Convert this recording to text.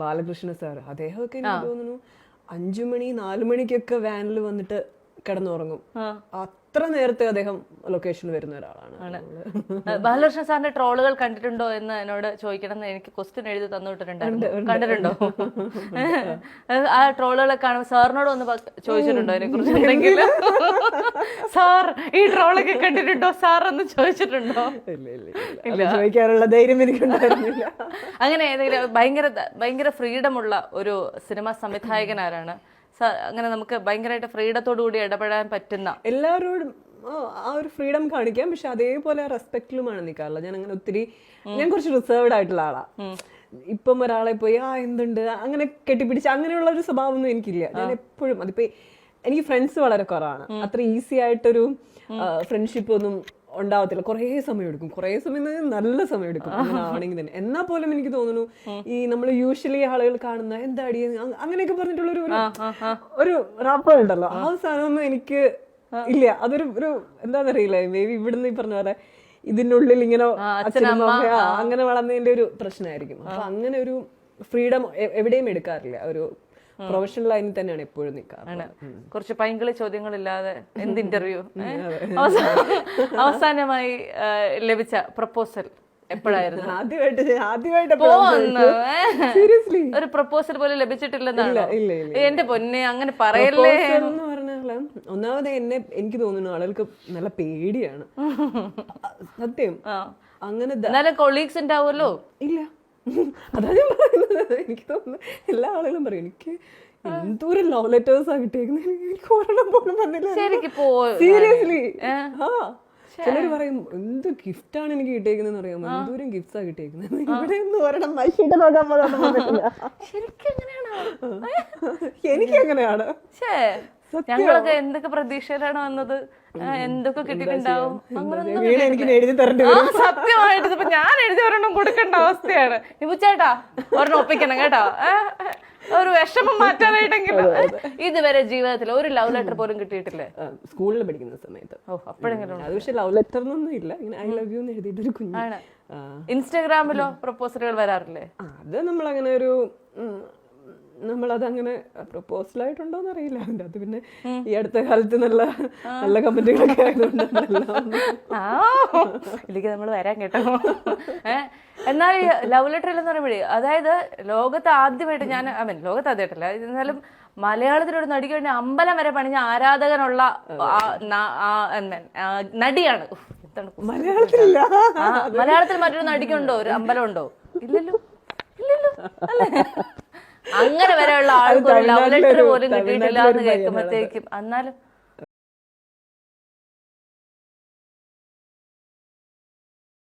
Balakrishna sir, അദ്ദേഹമൊക്കെ എനിക്ക് തോന്നുന്നു 5 മണി 4 മണിക്കൊക്കെ വാനിൽ വന്നിട്ട് കിടന്നുറങ്ങും. അത്ര നേരത്തെ അദ്ദേഹം ലൊക്കേഷനിൽ വരുന്ന ഒരാളാണ്. ബാലകൃഷ്ണ സാറിന്റെ ട്രോളുകൾ കണ്ടിട്ടുണ്ടോ എന്ന് എന്നോട് ചോദിക്കണം എന്ന് എനിക്ക് ക്വസ്റ്റ്യൻ എഴുതി തന്നിട്ടുണ്ടായിരുന്നു. കണ്ടിട്ടുണ്ടോ? ആ ട്രോളുകളൊക്കെ കാണുമ്പോൾ സാറിനോട് ഒന്ന് ചോദിച്ചിട്ടുണ്ടോ അതിനെ കുറിച്ച് എന്തെങ്കിലും? സാർ ഈ ട്രോളൊക്കെ കണ്ടിട്ടുണ്ടോ സാർ എന്ന് ചോദിച്ചിട്ടുണ്ടോ? ചോദിക്കാനുള്ള ധൈര്യം എനിക്കുണ്ടായിരുന്നില്ല. അങ്ങനെ ഏതെങ്കിലും ഭയങ്കര ഫ്രീഡം ഉള്ള ഒരു സിനിമാ സംവിധായകൻ ആരാണ്? അങ്ങനെ നമുക്ക് ഭയങ്കരമായിട്ട് ഫ്രീഡത്തോടു കൂടി ഇടപെടാൻ പറ്റുന്ന, എല്ലാവരോടും ആ ഒരു ഫ്രീഡം കാണിക്കാം, പക്ഷെ അതേപോലെ റെസ്പെക്റ്റിലുമാണ് നിൽക്കാറുള്ളത്. ഞാൻ അങ്ങനെ ഞാൻ കുറച്ച് റിസർവ്ഡ് ആയിട്ടുള്ള ആളാ. ഇപ്പം ഒരാളെ പോയി എന്തുണ്ട് അങ്ങനെ കെട്ടിപ്പിടിച്ച് അങ്ങനെയുള്ള ഒരു സ്വഭാവമൊന്നും എനിക്കില്ല. ഞാൻ എപ്പോഴും അതിപ്പോ എനിക്ക് ഫ്രണ്ട്സ് വളരെ കുറവാണ്. അത്ര ഈസി ആയിട്ടൊരു ഫ്രണ്ട്ഷിപ്പ് ഒന്നും ഉണ്ടാവത്തില്ല. കുറേ സമയം എടുക്കും, കുറേ സമയം നല്ല സമയം എടുക്കും അങ്ങനെ ആണെങ്കിൽ തന്നെ. എന്നാൽ പോലും എനിക്ക് തോന്നുന്നു ഈ നമ്മൾ യൂഷ്വലി ആളുകൾ കാണുന്ന എന്താടി അങ്ങനെയൊക്കെ പറഞ്ഞിട്ടുള്ള ഒരു റാപ്പർ ഉണ്ടല്ലോ, ആ സാധനമൊന്നും എനിക്ക് ഇല്ല. അതൊരു എന്താന്നറിയില്ല, മേ ബി ഇവിടുന്ന് ഈ പറഞ്ഞ പോലെ ഇതിന്റെ ഉള്ളിൽ ഇങ്ങനെ അങ്ങനെ വളർന്നതിന്റെ ഒരു പ്രശ്നമായിരിക്കും. അപ്പൊ അങ്ങനെ ഒരു ഫ്രീഡം എവിടെയും എടുക്കാറില്ല. ഒരു പ്രൊഫഷണൽ ലൈനിൽ തന്നെയാണ് എപ്പോഴും നിൽക്കാറ്. കുറച്ച് പൈങ്കിളി ചോദ്യങ്ങളില്ലാതെ എന്ത് ഇന്റർവ്യൂ. അവസാനമായി ലഭിച്ച പ്രപ്പോസൽ എപ്പോഴായിരുന്നു? ഒരു പ്രപ്പോസൽ പോലും ലഭിച്ചിട്ടില്ലെന്നാണ്. എന്റെ പൊന്നെ, അങ്ങനെ പറയല്ലേ. ഒന്നാമത് എനിക്ക് തോന്നുന്നു ആളുകൾക്ക് നല്ല പേടിയാണ് സത്യം. അങ്ങനെ എന്നാലും കൊളീഗ്സ് ഉണ്ടാവുമല്ലോ. ഇല്ല, അതാ ഞാൻ പറയുന്നത്. എനിക്ക് തോന്നുന്നു എല്ലാ ആളുകളും പറയും എനിക്ക് എന്തോരം ലവ് ലെറ്റേഴ്സ് ആ കിട്ടിയേക്കുന്നത്, എനിക്ക് ഒരെണ്ണം പോലും വന്നില്ല. സീരിയസ്ലി. ചിലർ പറയും എന്ത് ഗിഫ്റ്റ് ആണ് എനിക്ക് കിട്ടിയേക്കുന്നതെന്ന് അറിയാമോ, എന്തോരം ഗിഫ്റ്റ്സ് ആ കിട്ടിയേക്കുന്നത്. ഇവിടെ ഒന്നും ഒരെണ്ണം മൈഷീട്ട് നോക്കാൻ പോകാൻ എനിക്ക് അങ്ങനെയാണ്. ഞങ്ങളൊക്കെ എന്തൊക്കെ പ്രതീക്ഷയിലാണ് വന്നത്, എന്തൊക്കെ കിട്ടിയിട്ടുണ്ടാവും. സത്യമായിട്ട് ഇപ്പൊ ഞാൻ എഴുതി ഒരെണ്ണം കൊടുക്കേണ്ട അവസ്ഥയാണ്. ചേട്ടാ ഒരെണ്ണം ഒപ്പിക്കണം കേട്ടോ, ഒരു വിഷമം മാറ്റാനായിട്ടെങ്കിലും. ഇതുവരെ ജീവിതത്തിൽ ഒരു ലവ് ലെറ്റർ പോലും കിട്ടിയിട്ടില്ലേ? സ്കൂളിൽ പഠിക്കുന്ന സമയത്ത്. അപ്പോഴെങ്കിലും അത് പക്ഷെ ലവ് ലെറ്റർ ഒന്നും ഇല്ല, ഇങ്ങനെ ഐ ലവ് യു എന്ന് എഴുതിയിട്ടൊരു കുഞ്ഞാണ്. ഇൻസ്റ്റാഗ്രാമിലോ പ്രപ്പോസലുകൾ വരാറില്ലേ? അത് നമ്മളങ്ങനെ ഒരു നമ്മളതങ്ങനെ പ്രപ്പോസലായിട്ടുണ്ടോന്ന് അറിയില്ല. അതിൻ്റെ അത് പിന്നെ ഈ അടുത്ത കാലത്ത് നല്ല നല്ല കമന്റുകളൊക്കെ ആയതുകൊണ്ട് ഇതിലേക്ക് നമ്മൾ വരാൻ കേട്ടോ. എന്നാൽ ഈ ലവ് ലെറ്ററിൽ എന്ന് പറയുമ്പോഴേ, അതായത് ലോകത്ത് ആദ്യമായിട്ട് ലോകത്ത് ആദ്യമായിട്ടല്ല, എന്നാലും മലയാളത്തിലൊരു നടിക്ക് വേണ്ടി അമ്പലം വരെ പണിഞ്ഞ ആരാധകനുള്ള നടിയാണ്. മലയാളത്തിലില്ല. മലയാളത്തിൽ മറ്റൊരു നടിക്കുണ്ടോ, ഒരു അമ്പലം ഉണ്ടോ? ഇല്ലല്ലോ, ഇല്ലല്ലോ അല്ലേ? അങ്ങനെ വരെയുള്ള ആൾക്കൊരു ലവ് ലെറ്റർ പോലും കിട്ടിയിട്ടില്ല എന്ന് കേൾക്കുമ്പോഴത്തേക്കും, എന്നാലും